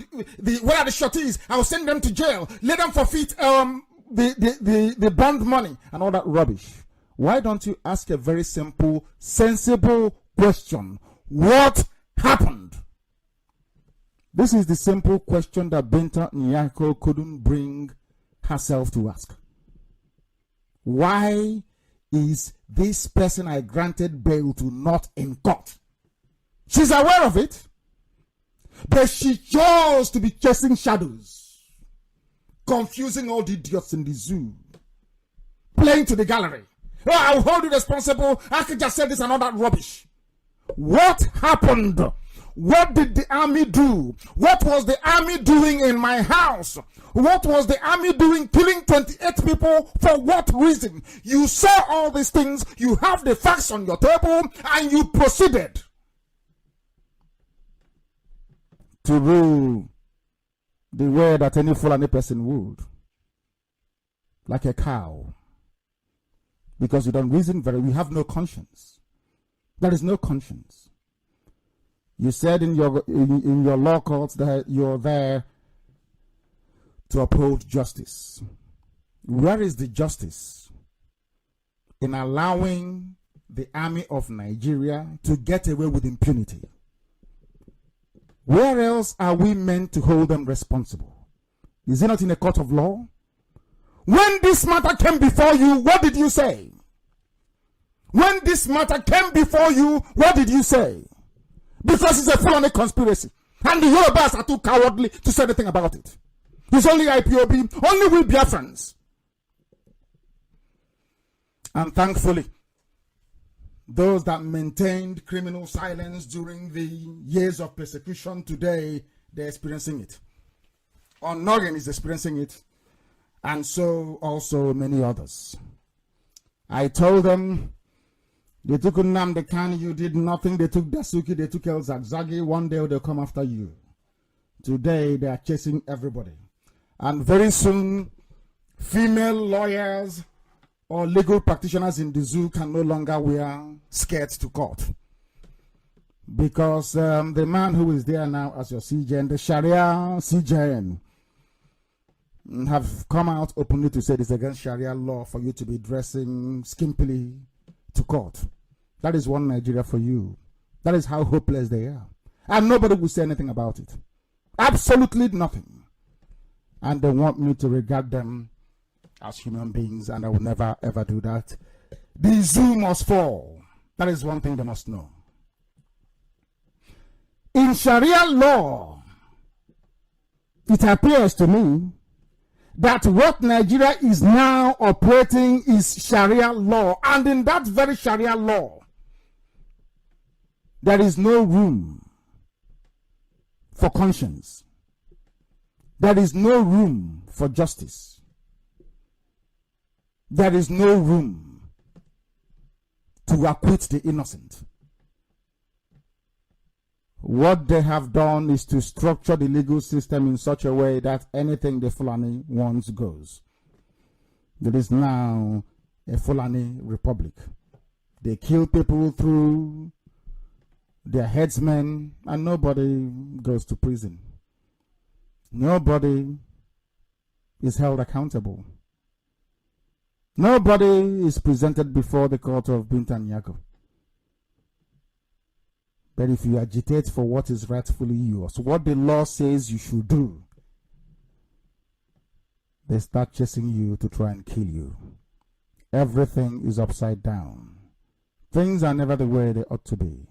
where are the shorties? I will send them to jail. Let them forfeit the bond money and all that rubbish. Why don't you ask a very simple, sensible question? What happened? This is the simple question that Binta Nyako couldn't bring herself to ask. Why is this person I granted bail to not in court? She's aware of it, but she chose to be chasing shadows, confusing all the idiots in the zoo, playing to the gallery. Oh, I'll hold you responsible. I could just say this and all that rubbish. What happened? What did the army do? What was the army doing in my house? What was the army doing, killing 28 people? For what reason? You saw all these things, you have the facts on your table, and you proceeded to rule the way that any Fulani person would, like a cow. Because you don't reason very, we have no conscience. There is no conscience. You said in your law courts that you're there to uphold justice. Where is the justice in allowing the army of Nigeria to get away with impunity? Where else are we meant to hold them responsible? Is it not in a court of law? When this matter came before you, what did you say? When this matter came before you, what did you say? Because it's a Fulani conspiracy. And the Yorubas are too cowardly to say anything about it. It's only IPOB, only we Biafrans. And thankfully, those that maintained criminal silence during the years of persecution, today they're experiencing it. Onogan is experiencing it. And so also many others. I told them, they took Nnamdi Kanu, you did nothing. They took Dasuki, they took El Zagzagi. One day they'll come after you. Today they are chasing everybody. And very soon, female lawyers or legal practitioners in the zoo can no longer wear skirts to court. Because the man who is there now as your CJN, the Sharia CJN, have come out openly to say it's against Sharia law for you to be dressing skimpily to court. That is one Nigeria for you. That is how hopeless they are. And nobody will say anything about it. Absolutely nothing. And they want me to regard them as human beings, and I will never ever do that. The zoo must fall. That is one thing they must know. In Sharia law, it appears to me that what Nigeria is now operating is Sharia law. And in that very Sharia law, there is no room for conscience. There is no room for justice. There is no room to acquit the innocent. What they have done is to structure the legal system in such a way that anything the Fulani wants goes. There is now a Fulani republic. They kill people through their headsmen, and nobody goes to prison. Nobody is held accountable. Nobody is presented before the court of Binta Nyako. But if you agitate for what is rightfully yours, what the law says you should do, they start chasing you to try and kill you. Everything is upside down. Things are never the way they ought to be,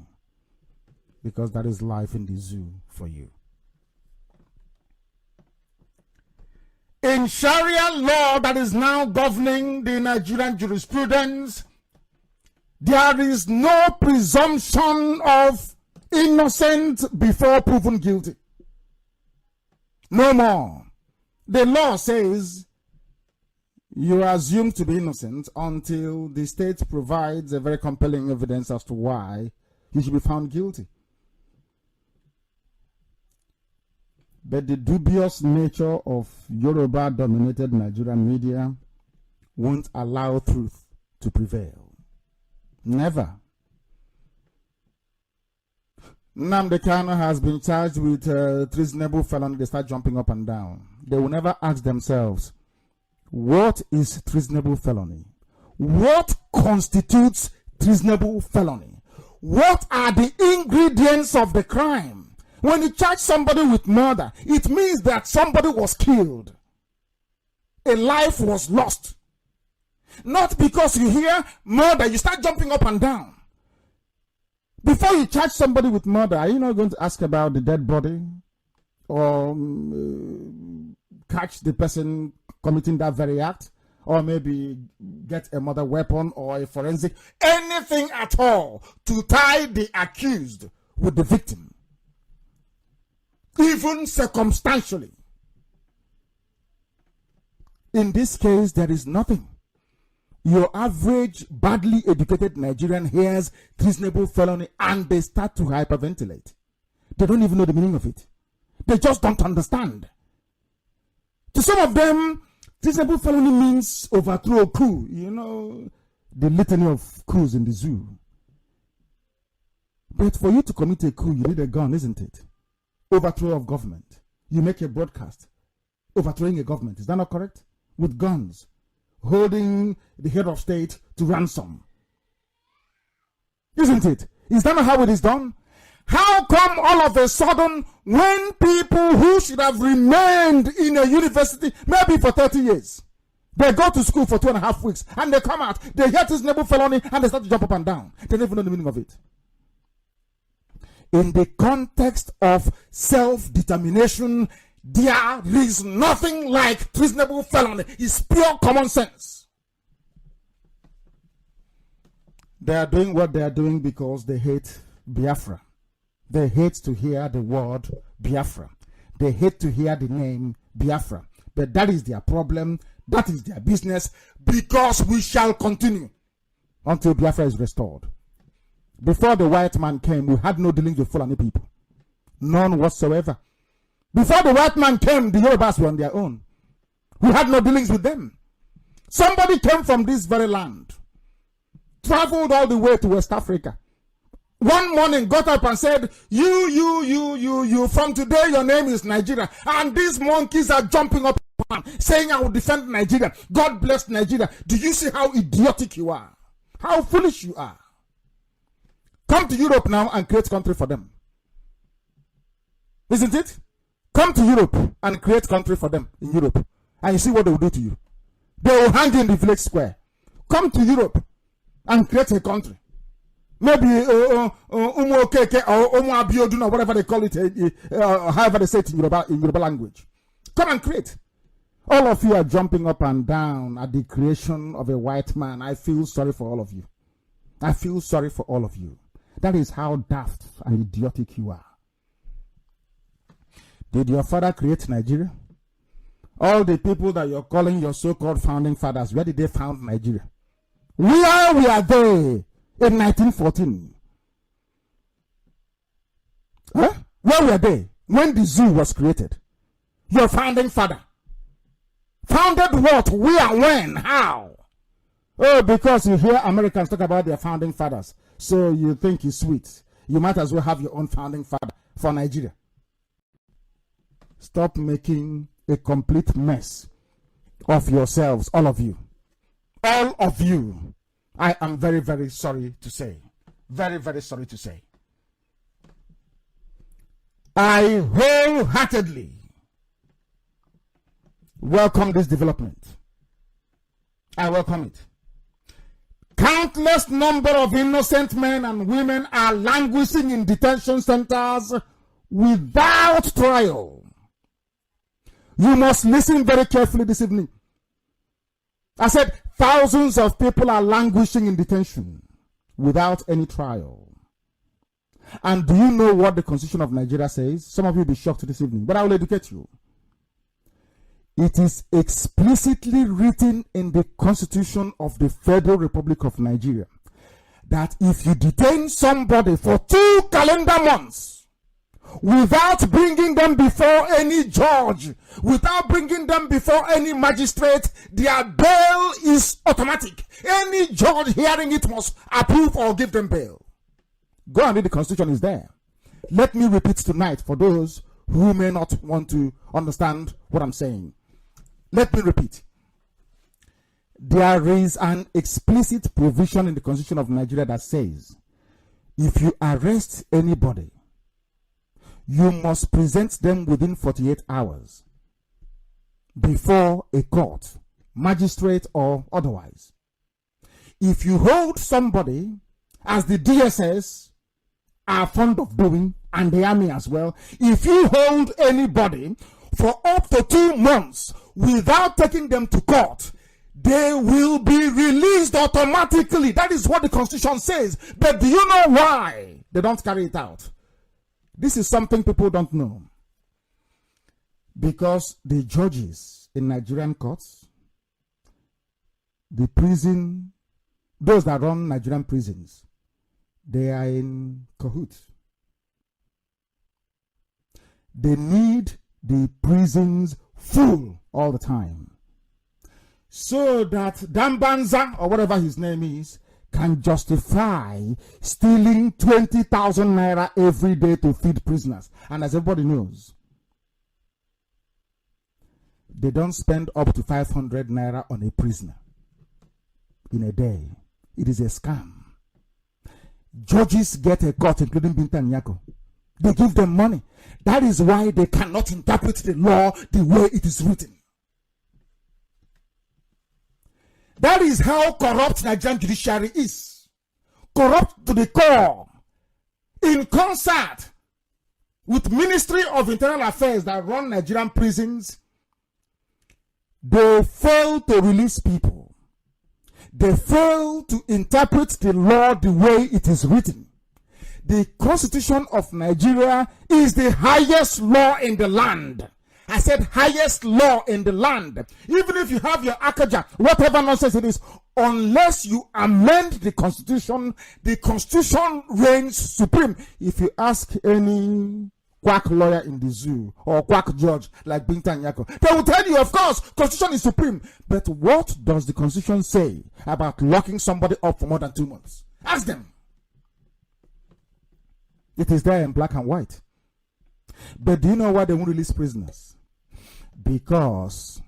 because that is life in the zoo for you. In Sharia law that is now governing the Nigerian jurisprudence, there is no presumption of innocent before proven guilty. No more. The law says you are assumed to be innocent until the state provides a very compelling evidence as to why you should be found guilty. But the dubious nature of Yoruba-dominated Nigerian media won't allow truth to prevail. Never. Nnamdi Kanu has been charged with treasonable felony. They start jumping up and down. They will never ask themselves, what is treasonable felony? What constitutes treasonable felony? What are the ingredients of the crime? When you charge somebody with murder, it means that somebody was killed. A life was lost. Not because you hear murder, you start jumping up and down. Before you charge somebody with murder, are you not going to ask about the dead body? Or catch the person committing that very act? Or maybe get a murder weapon or a forensic, anything at all to tie the accused with the victim. Even circumstantially. In this case, there is nothing. Your average, badly educated Nigerian hears treasonable felony and they start to hyperventilate. They don't even know the meaning of it. They just don't understand. To some of them, treasonable felony means overthrow a coup. You know, the litany of coups in the zoo. But for you to commit a coup, you need a gun, isn't it? Overthrow of government. You make a broadcast overthrowing a government. Is that not correct? With guns. Holding the head of state to ransom. Isn't it? Is that not how it is done? How come all of a sudden, when people who should have remained in a university, maybe for 30 years, they go to school for 2.5 weeks, and they come out, they hear treasonable felony, and they start to jump up and down. They don't even know the meaning of it. In the context of self-determination, there is nothing like treasonable felony. It's pure common sense. They are doing what they are doing because they hate Biafra. They hate to hear the word Biafra. They hate to hear the name Biafra. But that is their problem. That is their business. Because we shall continue until Biafra is restored. Before the white man came, we had no dealings with Fulani people. None whatsoever. Before the white man came, the Yorubas were on their own. We had no dealings with them. Somebody came from this very land, traveled all the way to West Africa. One morning got up and said, you, from today your name is Nigeria. And these monkeys are jumping up saying I will defend Nigeria. God bless Nigeria. Do you see how idiotic you are? How foolish you are? Come to Europe now and create country for them. Isn't it? Come to Europe and create country for them in Europe. And you see what they will do to you. They will hang you in the village square. Come to Europe and create a country. Maybe Umu Okeke or Umu Abiodun or whatever they call it, however they say it in Yoruba language. Come and create. All of you are jumping up and down at the creation of a white man. I feel sorry for all of you. I feel sorry for all of you. That is how daft and idiotic you are. Did your father create Nigeria? All the people that you're calling your so-called founding fathers, where did they found Nigeria? Where were they in 1914? Huh? Where were they when the zoo was created? Your founding father. Founded what? Where? When? How? Oh, because you hear Americans talk about their founding fathers, so you think it's sweet. You might as well have your own founding father for Nigeria. Stop making a complete mess of yourselves, all of you. All of you. I am very, very sorry to say. Very, very sorry to say. I wholeheartedly welcome this development. I welcome it. Countless number of innocent men and women are languishing in detention centers without trial. You must listen very carefully this evening. I said thousands of people are languishing in detention without any trial. And do you know what the Constitution of Nigeria says? Some of you will be shocked this evening, but I will educate you. It is explicitly written in the Constitution of the Federal Republic of Nigeria that if you detain somebody for 2 calendar months without bringing them before any judge, without bringing them before any magistrate, their bail is automatic. Any judge hearing it must approve or give them bail. Go and read the Constitution, is there. Let me repeat tonight for those who may not want to understand what I'm saying. Let me repeat. There is an explicit provision in the Constitution of Nigeria that says, if you arrest anybody, you must present them within 48 hours before a court, magistrate or otherwise. If you hold somebody, as the DSS are fond of doing, and the army as well, if you hold anybody for up to 2 months without taking them to court, they will be released automatically. That is what the Constitution says. But do you know why they don't carry it out? This is something people don't know. Because the judges in Nigerian courts, the prison, those that run Nigerian prisons, they are in cahoots. They need the prisons full all the time, so that Dambanza, or whatever his name is, can justify stealing 20,000 naira every day to feed prisoners. And as everybody knows, they don't spend up to 500 naira on a prisoner in a day. It is a scam. Judges get a cut, including Binta Nyako. They give them money. That is why they cannot interpret the law the way it is written. That is how corrupt Nigerian judiciary is. Corrupt to the core. In concert with Ministry of Internal Affairs that run Nigerian prisons, they fail to release people. They fail to interpret the law the way it is written. The Constitution of Nigeria is the highest law in the land. I said highest law in the land. Even if you have your Akaja, whatever nonsense it is, unless you amend the Constitution reigns supreme. If you ask any quack lawyer in the zoo or quack judge like Binta Nyako, they will tell you, of course, Constitution is supreme. But what does the Constitution say about locking somebody up for more than 2 months? Ask them. It is there in black and white. But do you know why they won't release prisoners? Because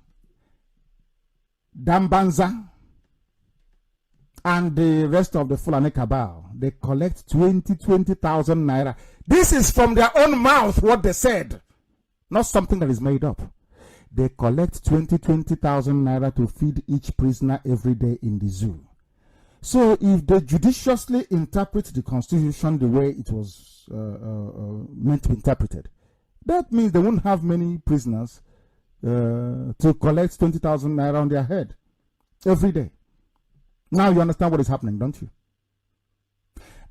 Dambanza and the rest of the Fulani cabal, they collect 20,000 naira. This is from their own mouth what they said, not something that is made up. They collect 20,000 naira to feed each prisoner every day in the zoo. So if they judiciously interpret the Constitution the way it was meant to be interpreted, that means they won't have many prisoners to collect 20,000 naira on their head every day. Now you understand what is happening, don't you?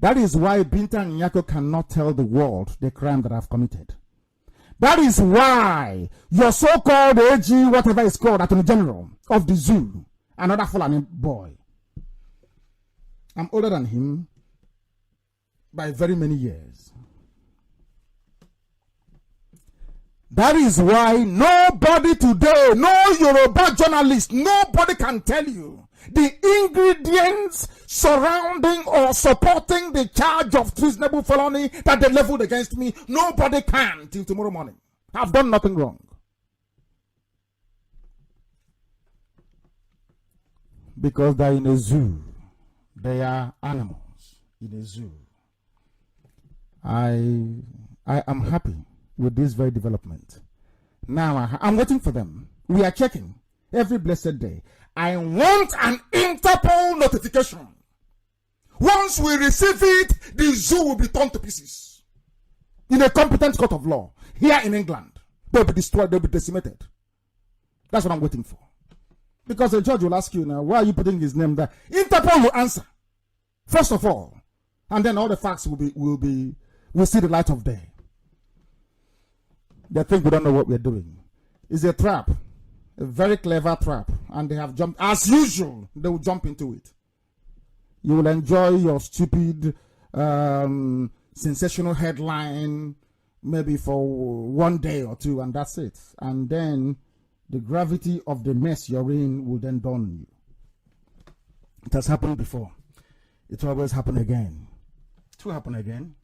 That is why Binta Nyako cannot tell the world the crime that I've committed. That is why your so-called AG, whatever it's called, Attorney General of the zoo, another Fulani boy, I'm older than him by very many years. That is why nobody today, no Yoruba journalist, nobody can tell you the ingredients surrounding or supporting the charge of treasonable felony that they leveled against me. Nobody can till tomorrow morning. I've done nothing wrong. Because they're in a zoo. They are animals in a zoo. I am happy with this very development. Now I'm waiting for them. We are checking every blessed day. I want an Interpol notification. Once we receive it, the zoo will be torn to pieces. In a competent court of law. Here in England. They'll be destroyed, they'll be decimated. That's what I'm waiting for. Because the judge will ask you now, why are you putting his name there? Interpol will answer. First of all. And then all the facts will see the light of day. They think we don't know what we're doing. It's a trap. A very clever trap. And they have jumped, as usual, they will jump into it. You will enjoy your stupid, sensational headline, maybe for 1 day or two, and that's it. And then the gravity of the mess you're in will then dawn on you. It has happened before. It will always happen again. It will happen again.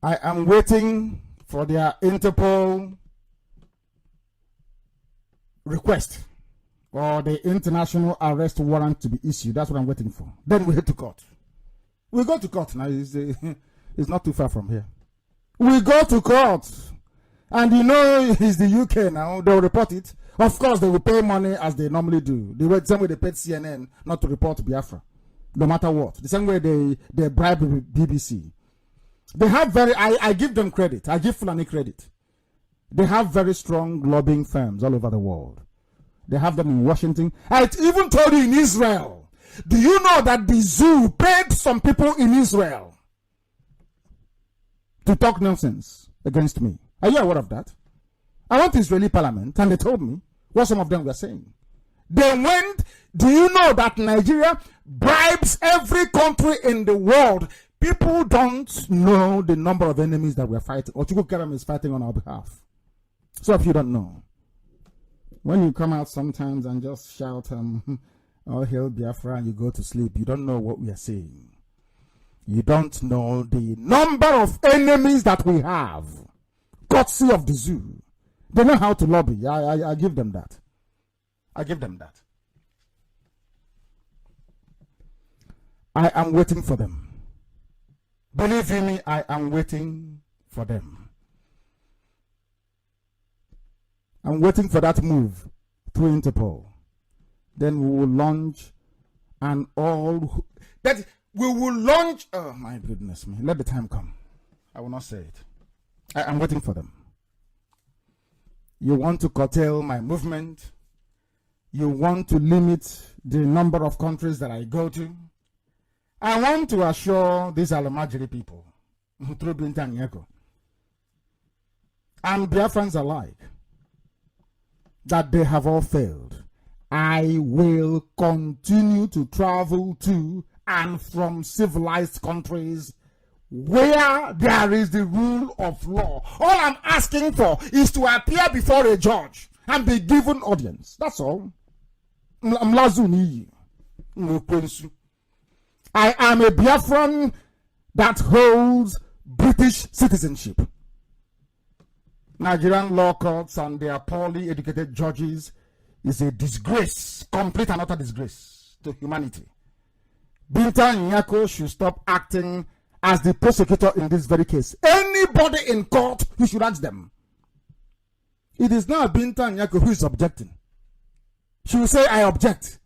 I am waiting for their Interpol request or the international arrest warrant to be issued. That's what I'm waiting for. Then we head to court. We go to court now. It's not too far from here. We go to court. And you know, it's the UK now. They'll report it. Of course, they will pay money as they normally do. The same way they paid CNN not to report Biafra. No matter what. The same way they bribe BBC. They have I give them credit. I give Fulani credit. They have very strong lobbying firms all over the world. They have them in Washington. I even told you in Israel. Do you know that the zoo paid some people in Israel to talk nonsense against me? Are you aware of that? I went to Israeli parliament and they told me what some of them were saying. They went, do you know that Nigeria bribes every country in the world? People don't know the number of enemies that we're fighting. Ochuku Karam is fighting on our behalf. So if you don't know, when you come out sometimes and just shout, all hail Biafra, and you go to sleep, you don't know what we are saying. You don't know the number of enemies that we have. Courtesy of the zoo. They know how to lobby. I give them that. I give them that. I am waiting for them. Believe you me, I am waiting for them. I'm waiting for that move through Interpol. Then we will launch an all... That we will launch... Oh, my goodness me. Let the time come. I will not say it. I am waiting for them. You want to curtail my movement. You want to limit the number of countries that I go to. I want to assure these Alamajiri people, through Binta and Yeko, and Biafrans alike, that they have all failed. I will continue to travel to and from civilized countries where there is the rule of law. All I'm asking for is to appear before a judge and be given audience. That's all. I am a Biafran that holds British citizenship. Nigerian law courts and their poorly educated judges is a disgrace, complete and utter disgrace to humanity. Binta Nyako should stop acting as the prosecutor in this very case. Anybody in court, you should ask them. It is now Binta Nyako who is objecting. She will say, I object.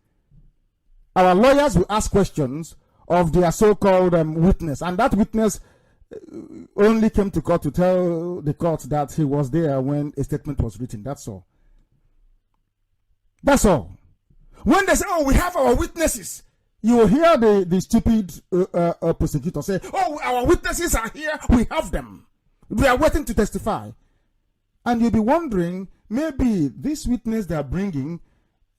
Our lawyers will ask questions of their so-called witness, and that witness only came to court to tell the court that he was there when a statement was written. That's all. That's all. When they say, oh, we have our witnesses, you will hear the stupid prosecutor say, oh, our witnesses are here, we have them. We are waiting to testify. And you'll be wondering, maybe this witness they are bringing,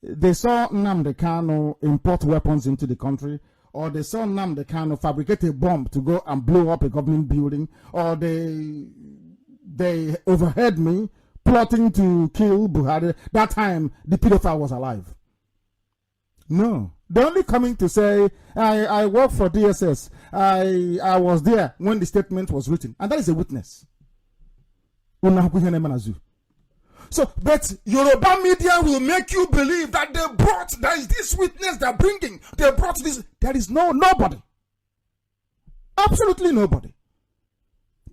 they saw Nnamdi Kanu import weapons into the country, or they saw Nnamdi Kanu fabricate a bomb to go and blow up a government building, or they overheard me plotting to kill Buhari. That time, the pedophile was alive. No. They're only coming to say, I work for DSS. I was there when the statement was written. And that is a witness. So, but Yoruba media will make you believe that there is this witness they're bringing. They brought this. There is nobody. Absolutely nobody.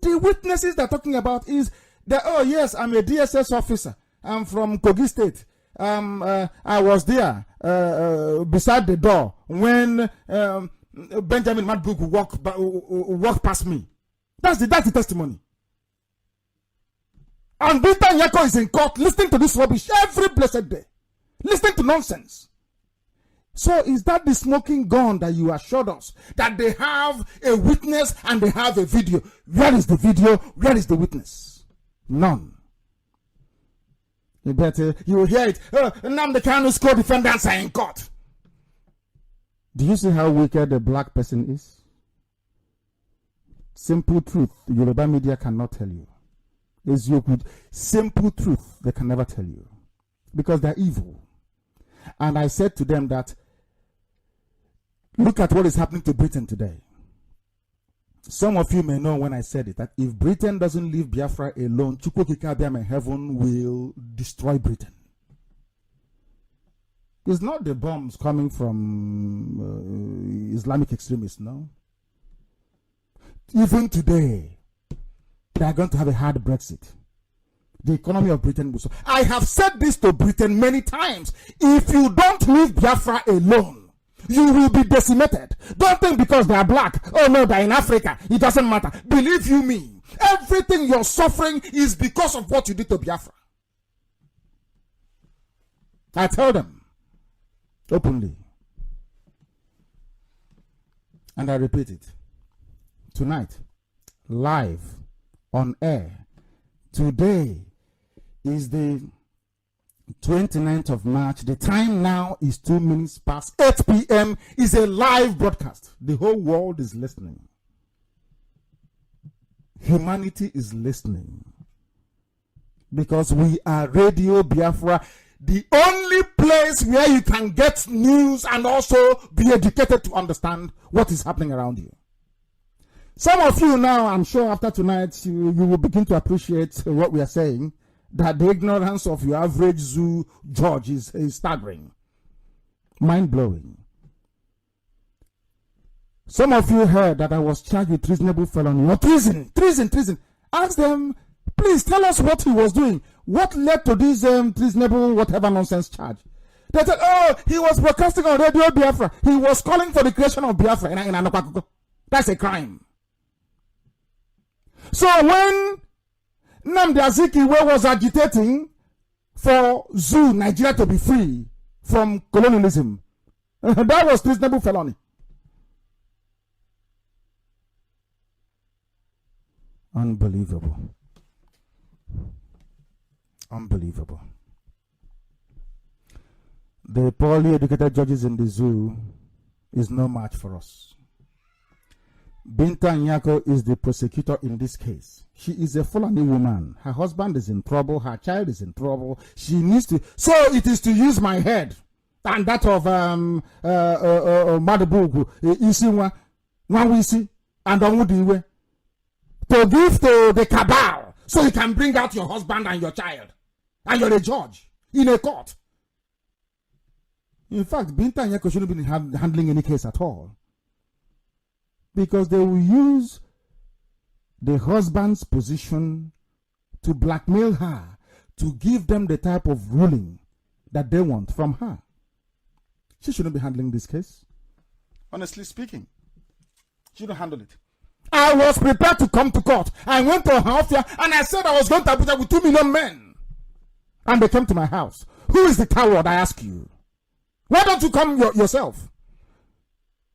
The witnesses they're talking about is that, oh yes, I'm a DSS officer. I'm from Kogi State. I was there beside the door when Benjamin Madbuk walked past me. That's the testimony. And Binta Nyako is in court listening to this rubbish every blessed day. Listening to nonsense. So is that the smoking gun that you assured us? That they have a witness and they have a video. Where is the video? Where is the witness? None. You will hear it. Nnamdi Kanu's co-defendants are in court. Do you see how wicked a black person is? Simple truth, Yoruba media cannot tell you. Is your good simple truth they can never tell you, because they're evil. And I said to them that look at what is happening to Britain today. Some of you may know when I said it, that if Britain doesn't leave Biafra alone, Chukwukikabiam and heaven will destroy Britain. It's not the bombs coming from Islamic extremists, no. Even today, they are going to have a hard Brexit. The economy of Britain will. I have said this to Britain many times. If you don't leave Biafra alone, you will be decimated. Don't think because they are black, oh no, they're in Africa, it doesn't matter. Believe you me, everything you're suffering is because of what you did to Biafra. I tell them openly, and I repeat it tonight, live, on air. Today is the 29th of March. The time now is 2 minutes past 8 p.m. It's a live broadcast. The whole world is listening. Humanity is listening. Because we are Radio Biafra, the only place where you can get news and also be educated to understand what is happening around you. Some of you now, I'm sure after tonight, you will begin to appreciate what we are saying, that the ignorance of your average zoo judge is staggering, mind-blowing. Some of you heard that I was charged with treasonable felony or treason. Ask them, please tell us what he was doing. What led to this treasonable whatever nonsense charge? They said, oh, he was broadcasting on Radio Biafra. He was calling for the creation of Biafra. That's a crime. So when Nnamdi Azikiwe was agitating for Zoo, Nigeria to be free from colonialism, that was treasonable felony. Unbelievable. Unbelievable. The poorly educated judges in the zoo is no match for us. Binta Nyako is the prosecutor in this case. She is a Fulani woman. Her husband is in trouble. Her child is in trouble. She needs to. So it is to use my head and that of Madabugu, Isiwa, Nwawisi, and Omudiwe to give to the cabal so you can bring out your husband and your child. And you're a judge in a court. In fact, Binta Nyako shouldn't be handling any case at all. Because they will use the husband's position to blackmail her, to give them the type of ruling that they want from her. She shouldn't be handling this case. Honestly speaking, she shouldn't handle it. I was prepared to come to court. I went to Hafia and I said I was going to Abuja with 2 million men. And they came to my house. Who is the coward, I ask you? Why don't you come yourself?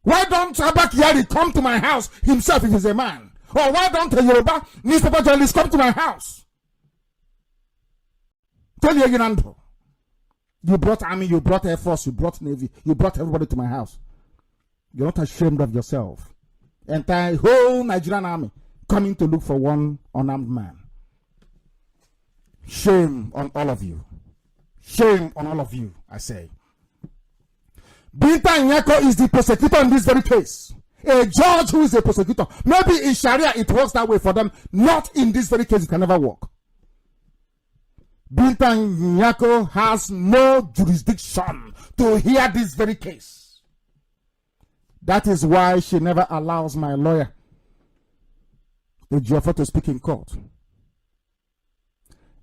Why don't Abba Kyari come to my house himself if he's a man? Or why don't a Yoruba newspaper journalist come to my house? Tell you, Yunando. You brought army, you brought Air Force, you brought Navy, you brought everybody to my house. You're not ashamed of yourself. Entire whole Nigerian army coming to look for one unarmed man. Shame on all of you. Shame on all of you, I say. Binta Nyako is the prosecutor in this very case. A judge who is a prosecutor. Maybe in Sharia it works that way for them. Not in this very case, it can never work. Binta Nyako has no jurisdiction to hear this very case. That is why she never allows my lawyer, Ejiofor, to speak in court.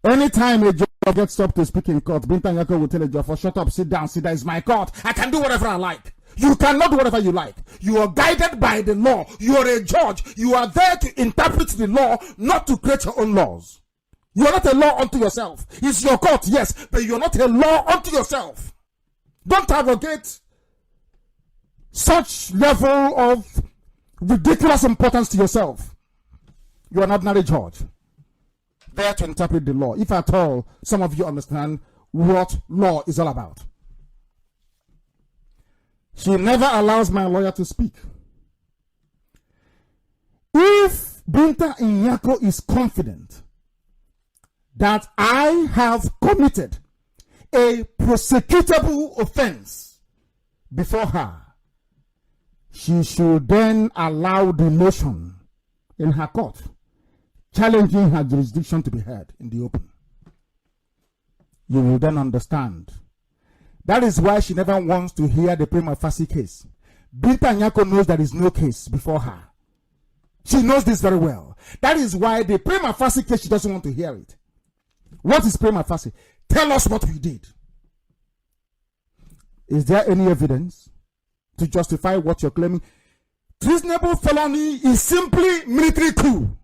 Anytime Ejiofor gets up to speak in court, Binta Nyako will tell Ejiofor, shut up, sit down, it's my court. I can do whatever I like. You cannot do whatever you like. You are guided by the law. You are a judge. You are there to interpret the law, not to create your own laws. You are not a law unto yourself. It's your court, yes, but you are not a law unto yourself. Don't arrogate such level of ridiculous importance to yourself. You are an ordinary judge, there to interpret the law. If at all, some of you understand what law is all about. She never allows my lawyer to speak. If Binta Nyako is confident that I have committed a prosecutable offense before her, she should then allow the motion in her court, challenging her jurisdiction to be heard in the open. You will then understand. That is why she never wants to hear the prima facie case. Binta Nyako knows there is no case before her. She knows this very well. That is why the prima facie case, she doesn't want to hear it. What is prima facie? Tell us what we did. Is there any evidence to justify what you're claiming? Treasonable felony is simply military coup.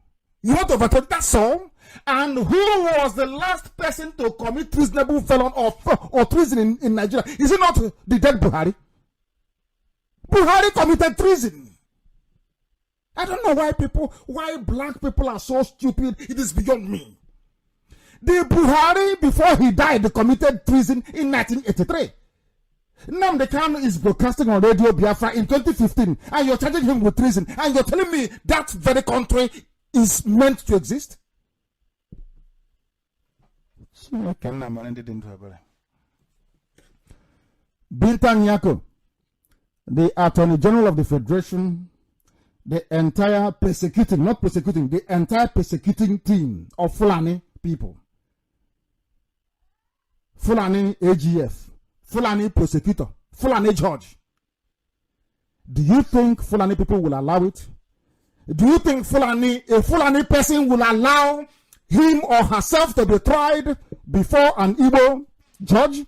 You want to overthrow, that's all. And who was the last person to commit treasonable felon or treason in Nigeria? Is it not the dead Buhari? Buhari committed treason. I don't know why black people are so stupid. It is beyond me. The Buhari, before he died, committed treason in 1983. Nnamdi Kanu is broadcasting on Radio Biafra in 2015, and you're charging him with treason, and you're telling me that very country is meant to exist? Binta Nyako, the Attorney General of the Federation, the entire persecuting team of Fulani people, Fulani AGF, Fulani prosecutor, Fulani judge. Do you think Fulani people will allow it? Do you think a Fulani person will allow him or herself to be tried before an Igbo judge,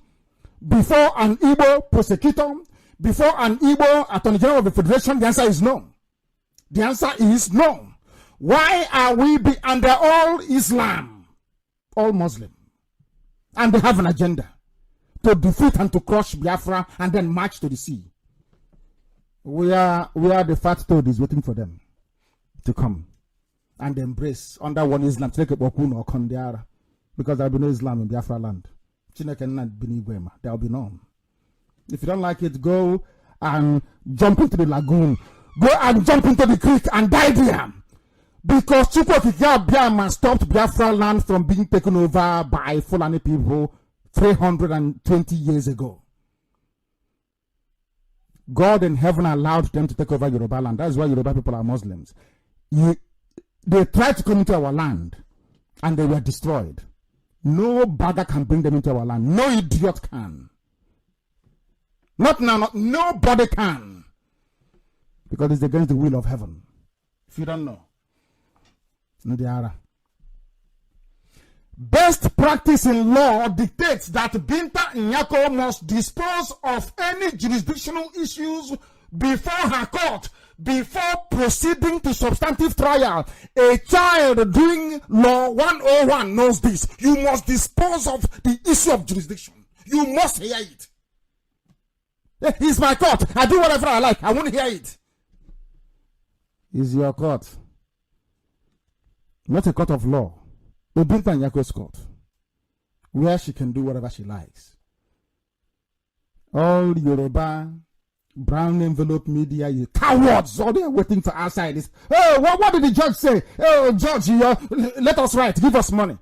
before an Igbo prosecutor, before an Igbo Attorney General of the Federation? The answer is no. The answer is no. Why are we under all Islam, all Muslim, and they have an agenda to defeat and to crush Biafra and then march to the sea? We are the fat toad is waiting for them to come and embrace under one Islam, take a Bokun or Kondiara, because there will be no Islam in Biafra land. There will be none. If you don't like it, go and jump into the lagoon. Go and jump into the creek and die there. Because Chukwuokike Biama stopped Biafra land from being taken over by Fulani people 320 years ago. God in heaven allowed them to take over Yoruba land. That's why Yoruba people are Muslims. They tried to come into our land and they were destroyed. No beggar can bring them into our land. No idiot can. Not now. Nobody can. Because it's against the will of heaven. If you don't know. Best practice in law dictates that Binta Nyako must dispose of any jurisdictional issues before her court, before proceeding to substantive trial. A child doing law 101 knows this. You must dispose of the issue of jurisdiction. You must hear it. It's my court. I do whatever I like. I won't hear it. It's your court. Not a court of law. A Binta Nyako's court. Where she can do whatever she likes. All Yoruba brown envelope media, you cowards, all they're waiting for outside is, oh, what did the judge say? Oh, judge, let us write, give us money.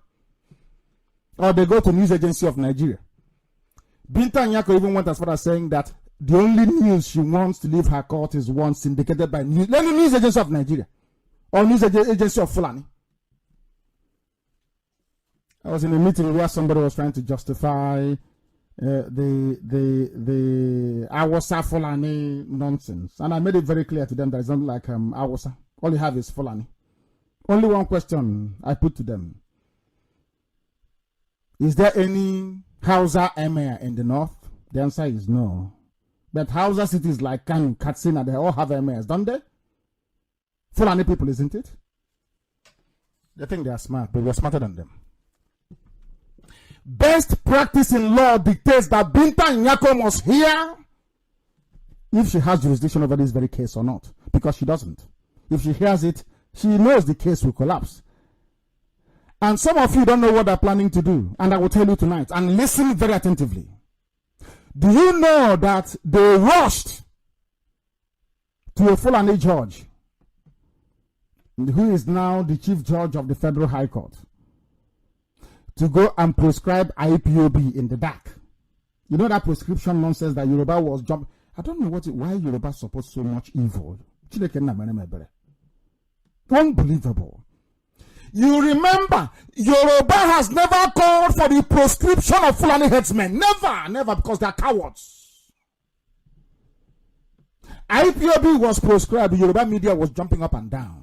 Or they go to News Agency of Nigeria. Binta Nyako even went as far as saying that the only news she wants to leave her court is one syndicated by News Agency of Nigeria or News Agency of Fulani. I was in a meeting where somebody was trying to justify the Awasa Fulani nonsense, and I made it very clear to them that it's not like Awasa. All you have is Fulani. Only one question I put to them: is there any Hausa emir in the north? The answer is no. But Hausa cities like Kanu, Katsina, they all have emirs, don't they? Fulani people, isn't it? They think they are smart, but we're smarter than them. Best practice in law dictates that Binta Nyako must hear if she has jurisdiction over this very case or not, because she doesn't. If she hears it, she knows the case will collapse. And some of you don't know what they're planning to do, and I will tell you tonight, and listen very attentively. Do you know that they rushed to a Fulani judge, who is now the chief judge of the Federal High Court, to go and prescribe IPOB in the dark? You know that prescription nonsense that Yoruba was jumping. I don't know why Yoruba supports so much evil. Don't Unbelievable. You remember, Yoruba has never called for the proscription of Fulani headsmen. Never, because they are cowards. IPOB was proscribed. Yoruba media was jumping up and down.